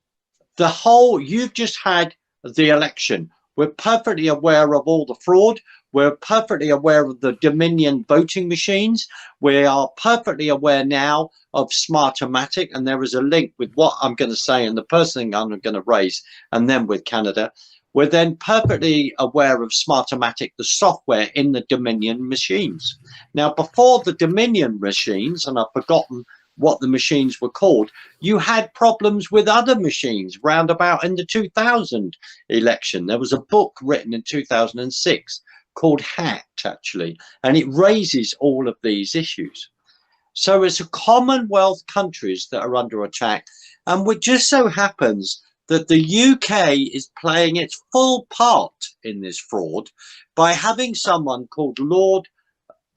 you've just had the election. We're perfectly aware of all the fraud. We're perfectly aware of the Dominion voting machines. We are perfectly aware now of Smartomatic, and there is a link with what I'm going to say and the person I'm going to raise, and then with Canada. We're then perfectly aware of Smartomatic, the software in the Dominion machines. Now, before the Dominion machines, and I've forgotten what the machines were called, you had problems with other machines round about in the 2000 election. There was a book written in 2006 called Hacked, actually, and it raises all of these issues. So it's a Commonwealth countries that are under attack, and it just so happens that the UK is playing its full part in this fraud by having someone called Lord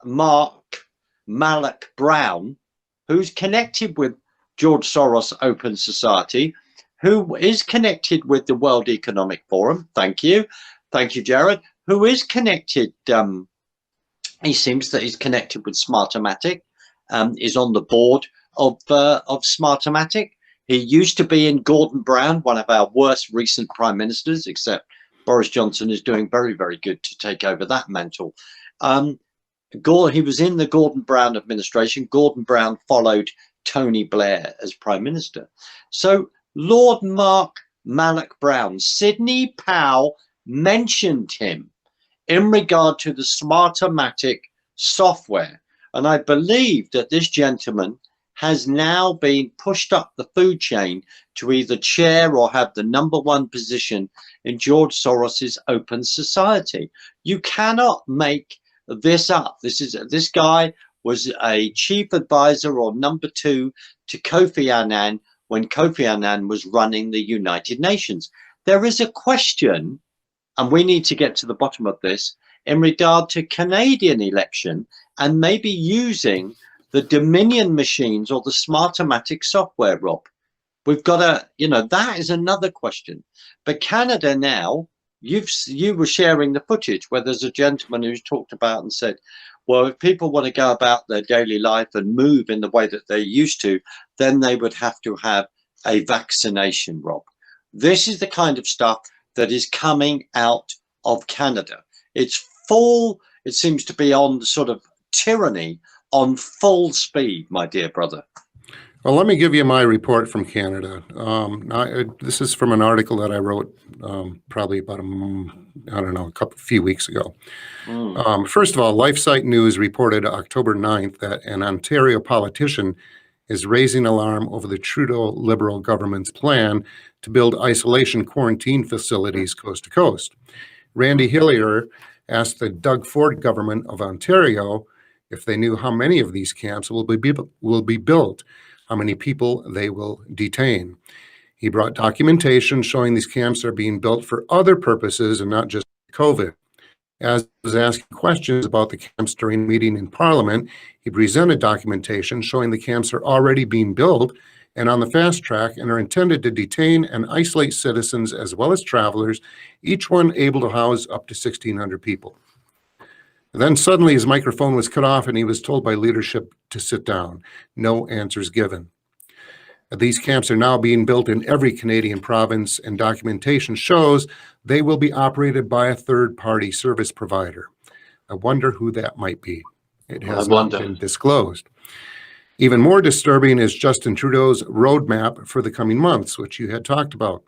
Malloch Brown, who's connected with George Soros Open Society, who is connected with the World Economic Forum. Thank you, Jared. Who is connected? He seems that he's connected with Smartomatic. Is on the board of Smartomatic. He used to be in Gordon Brown, one of our worst recent prime ministers, except Boris Johnson is doing very, very good to take over that mantle. He was in the Gordon Brown administration. Gordon Brown followed Tony Blair as prime minister. So Lord Malloch Brown, Sidney Powell mentioned him in regard to the Smartomatic software. And I believe that this gentleman has now been pushed up the food chain to either chair or have the #1 position in George Soros's Open Society. You cannot make this up. This guy was a chief advisor or #2 to Kofi Annan when Kofi Annan was running the United Nations. There is a question, and we need to get to the bottom of this, in regard to Canadian election and maybe using the Dominion machines or the Smartomatic software, Rob. We've got that is another question. But Canada now, you were sharing the footage where there's a gentleman who's talked about and said, well, if people want to go about their daily life and move in the way that they used to, then they would have to have a vaccination, Rob. This is the kind of stuff that is coming out of Canada. It's full, it seems to be on the sort of tyranny on full speed, my dear brother. Well, let me give you my report from Canada. This is from an article that I wrote probably about a few weeks ago. First of all, LifeSite News reported October 9th that an Ontario politician is raising alarm over the Trudeau Liberal government's plan to build isolation quarantine facilities coast to coast. Randy Hillier asked the Doug Ford government of Ontario if they knew how many of these camps will be built, how many people they will detain. He brought documentation showing these camps are being built for other purposes and not just COVID. As he was asking questions about the camps during a meeting in Parliament, he presented documentation showing the camps are already being built and on the fast track and are intended to detain and isolate citizens as well as travelers, each one able to house up to 1,600 people. And then suddenly his microphone was cut off and he was told by leadership to sit down. No answers given. These camps are now being built in every Canadian province, and documentation shows they will be operated by a third-party service provider. I wonder who that might be. It has not been disclosed. Even more disturbing is Justin Trudeau's roadmap for the coming months, which you had talked about.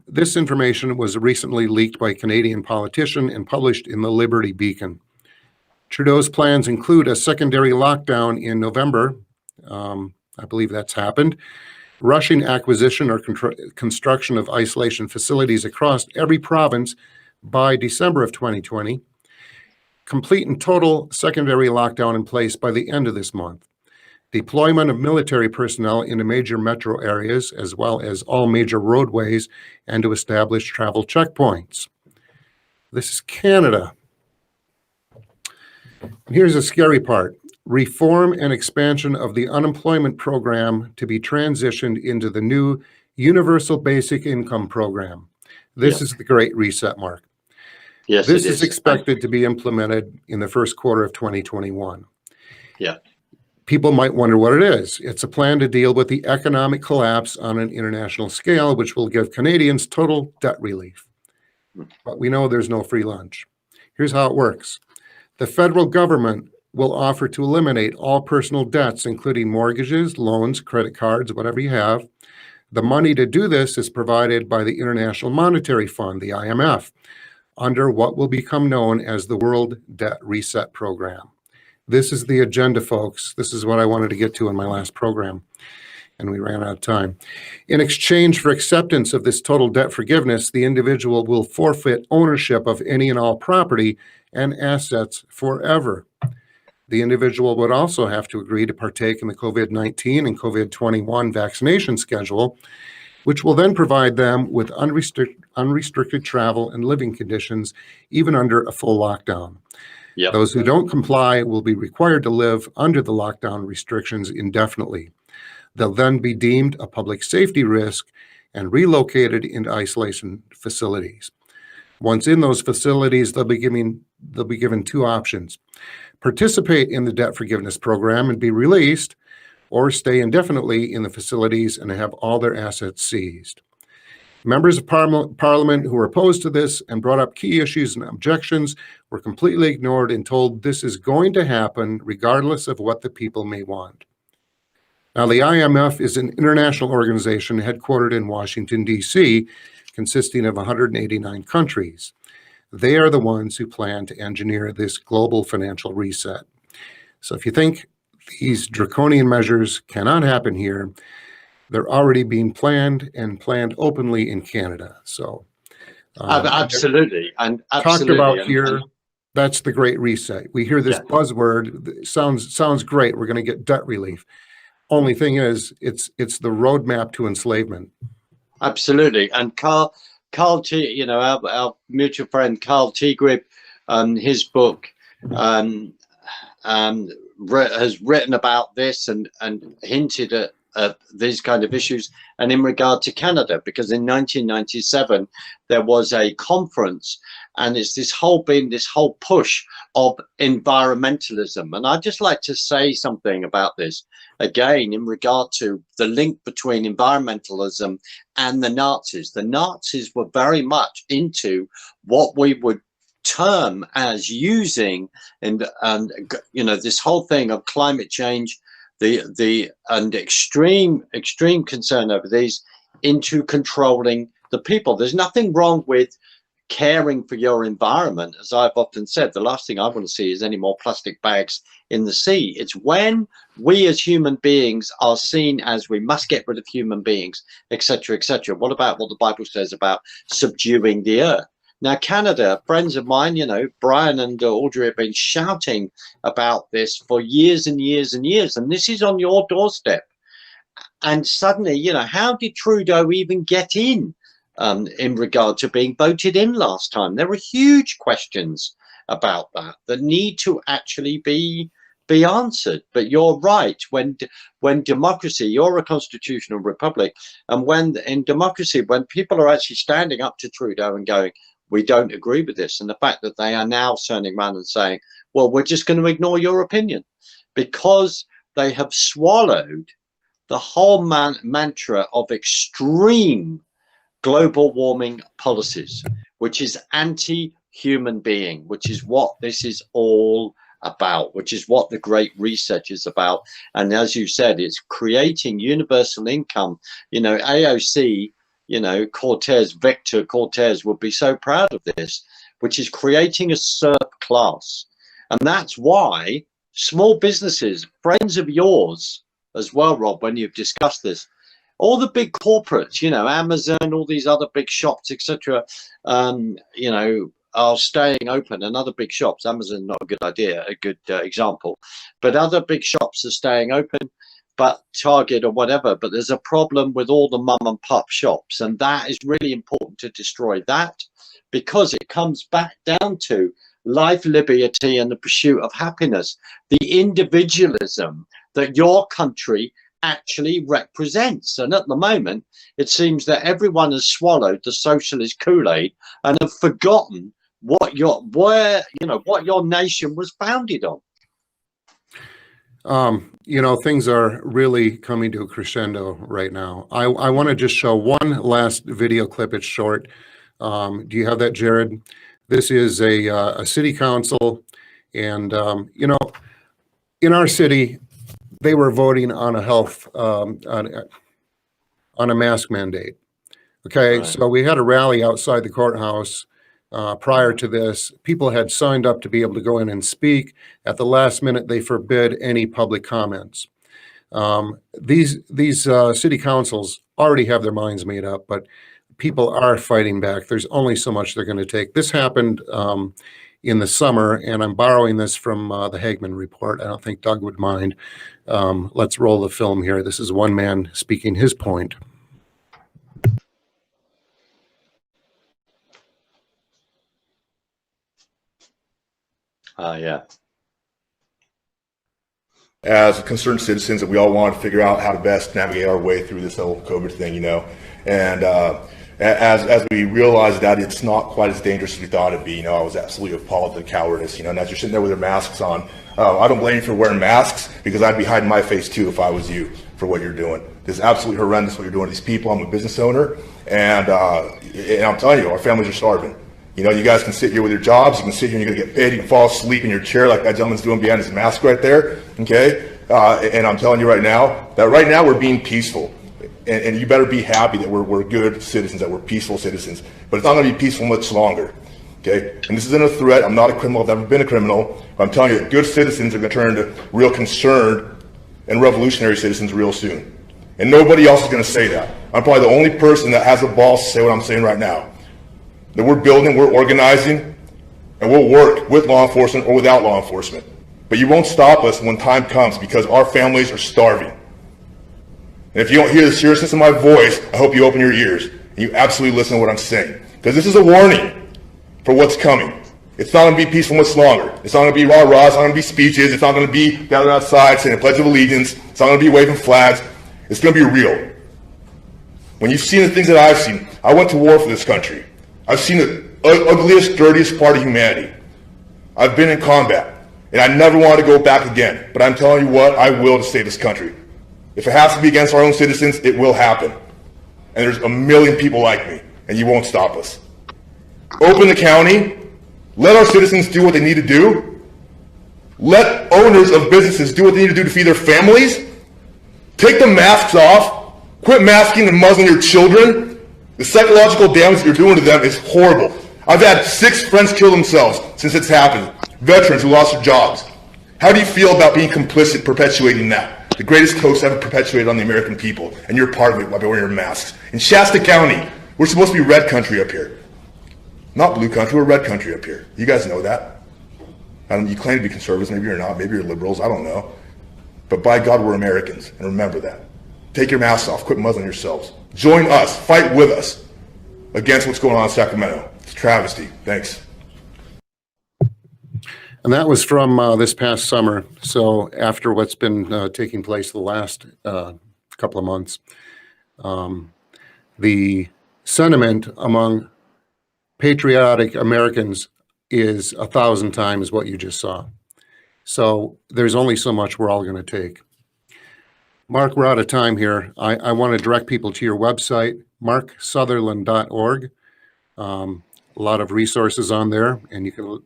This information was recently leaked by a Canadian politician and published in the Liberty Beacon. Trudeau's plans include a secondary lockdown in November. I believe that's happened. Rushing acquisition or construction of isolation facilities across every province by December of 2020. Complete and total secondary lockdown in place by the end of this month. Deployment of military personnel into major metro areas, as well as all major roadways, and to establish travel checkpoints. This is Canada. Here's the scary part. Reform and expansion of the unemployment program to be transitioned into the new Universal Basic Income Program. This is the Great Reset, Mark. Yes, this it is expected to be implemented in the first quarter of 2021. Yeah. People might wonder what it is. It's a plan to deal with the economic collapse on an international scale, which will give Canadians total debt relief. But we know there's no free lunch. Here's how it works. The federal government will offer to eliminate all personal debts, including mortgages, loans, credit cards, whatever you have. The money to do this is provided by the International Monetary Fund, the IMF, under what will become known as the World Debt Reset Program. This is the agenda, folks. This is what I wanted to get to in my last program, and we ran out of time. In exchange for acceptance of this total debt forgiveness, the individual will forfeit ownership of any and all property and assets forever. The individual would also have to agree to partake in the COVID-19 and COVID-21 vaccination schedule, which will then provide them with unrestricted travel and living conditions, even under a full lockdown. Yep. Those who don't comply will be required to live under the lockdown restrictions indefinitely. They'll then be deemed a public safety risk and relocated into isolation facilities. Once in those facilities, they'll be given two options: participate in the debt forgiveness program and be released, or stay indefinitely in the facilities and have all their assets seized. Members of Parliament who were opposed to this and brought up key issues and objections were completely ignored and told this is going to happen regardless of what the people may want. Now, the IMF is an international organization headquartered in Washington, D.C., consisting of 189 countries. They are the ones who plan to engineer this global financial reset. So if you think these draconian measures cannot happen here, they're already being planned and planned openly in Canada. So absolutely. And absolutely. Talked about here, that's the Great Reset. We hear this buzzword, it sounds great. We're going to get debt relief. Only thing is, it's the roadmap to enslavement. Absolutely. And Carl T, our mutual friend Carl Tegrib, his book has written about this and hinted at these kind of issues, and in regard to Canada, because in 1997 there was a conference, and it's this whole push of environmentalism. And I'd just like to say something about this again in regard to the link between environmentalism and the Nazis. The Nazis were very much into what we would term as using and this whole thing of climate change, the extreme concern over these, into controlling the people. There's nothing wrong with caring for your environment. As I've often said, the last thing I want to see is any more plastic bags in the sea. It's when we as human beings are seen as we must get rid of human beings, etc., etc. What about what the Bible says about subduing the earth? Now, Canada, friends of mine, Brian and Audrey have been shouting about this for years and years and years, and this is on your doorstep. And suddenly, how did Trudeau even get in regard to being voted in last time? There were huge questions about that need to actually be answered. But you're right, when democracy, you're a constitutional republic, and when in democracy, when people are actually standing up to Trudeau and going, we don't agree with this, and the fact that they are now turning around and saying, well, we're just going to ignore your opinion, because they have swallowed the whole mantra of extreme global warming policies, which is anti-human being, which is what this is all about, which is what the Great Reset is about. And as you said, it's creating universal income. AOC you know, Victor Cortez would be so proud of this, which is creating a serf class. And that's why small businesses, friends of yours as well, Rob, when you've discussed this, all the big corporates, you know, Amazon, all these other big shops, etc., you know, are staying open. And other big shops, Amazon, not a good idea, a good example, but other big shops are staying open, but Target or whatever. But there's a problem with all the mum and pop shops, and that is really important to destroy that, because it comes back down to life, liberty, and the pursuit of happiness, the individualism that your country actually represents. And at the moment, it seems that everyone has swallowed the socialist Kool-Aid and have forgotten what your nation was founded on. You know, things are really coming to a crescendo right now. I want to just show one last video clip. It's short. Do you have that, Jared? This is a city council, and you know, in our city, they were voting on a health on a mask mandate. Okay, right. So we had a rally outside the courthouse prior to this. People had signed up to be able to go in and speak. At the last minute, they forbid any public comments. These city councils already have their minds made up, but people are fighting back. There's only so much they're going to take. This happened in the summer, and I'm borrowing this from the Hagman report. I don't think Doug would mind. Let's roll the film here. This is one man speaking his point. Yeah. As concerned citizens, that we all want to figure out how to best navigate our way through this whole COVID thing, you know, and as we realized that it's not quite as dangerous as we thought it'd be, you know, I was absolutely appalled at the cowardice, you know, and as you're sitting there with your masks on, I don't blame you for wearing masks, because I'd be hiding my face too if I was you for what you're doing. This is absolutely horrendous what you're doing to these people. I'm a business owner, and I'm telling you, our families are starving. You know, you guys can sit here with your jobs, you can sit here and you're gonna get paid, you can fall asleep in your chair like that gentleman's doing behind his mask right there, okay? And I'm telling you right now, that right now we're being peaceful. And you better be happy that we're good citizens, that we're peaceful citizens. But it's not gonna be peaceful much longer, okay? And this isn't a threat, I'm not a criminal, I've never been a criminal, but I'm telling you that good citizens are gonna turn into real concerned and revolutionary citizens real soon. And nobody else is gonna say that. I'm probably the only person that has the balls to say what I'm saying right now. That we're building, we're organizing, and we'll work with law enforcement or without law enforcement. But you won't stop us when time comes, because our families are starving. And if you don't hear the seriousness of my voice, I hope you open your ears and you absolutely listen to what I'm saying. Because this is a warning for what's coming. It's not going to be peaceful much longer. It's not going to be rah-rah, it's not going to be speeches, it's not going to be gathered outside saying a Pledge of Allegiance, it's not going to be waving flags. It's going to be real. When you've seen the things that I've seen, I went to war for this country. I've seen the ugliest, dirtiest part of humanity. I've been in combat, and I never want to go back again. But I'm telling you what, I will to save this country. If it has to be against our own citizens, it will happen. And there's a million people like me, and you won't stop us. Open the county. Let our citizens do what they need to do. Let owners of businesses do what they need to do to feed their families. Take the masks off. Quit masking and muzzling your children. The psychological damage that you're doing to them is horrible. I've had 6 friends kill themselves since it's happened. Veterans who lost their jobs. How do you feel about being complicit, perpetuating that? The greatest hoax ever perpetuated on the American people, and you're part of it by wearing your masks. In Shasta County, we're supposed to be red country up here. Not blue country, we're red country up here. You guys know that. You claim to be conservatives, maybe you're not, maybe you're liberals, I don't know. But by God, we're Americans, and remember that. Take your masks off, quit muzzling yourselves. Join us, fight with us against what's going on in Sacramento. It's a travesty. Thanks. And that was from this past summer. So after what's been taking place the last couple of months, the sentiment among patriotic Americans is 1,000 times what you just saw. So there's only so much we're all going to take. Mark, we're out of time here. I want to direct people to your website, marksutherland.org. A lot of resources on there, and you can,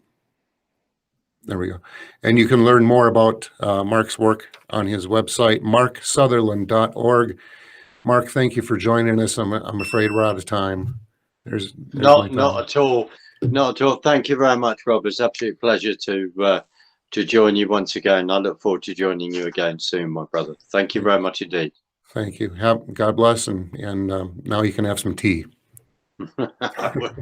there we go. And you can learn more about Mark's work on his website, marksutherland.org. Mark, thank you for joining us. I'm afraid we're out of time. There's Not at all. Not at all. Thank you very much, Rob. It's an absolute pleasure to join you once again. I look forward to joining you again soon, my brother. Thank you very much indeed. Thank you. God bless, and now you can have some tea. I will.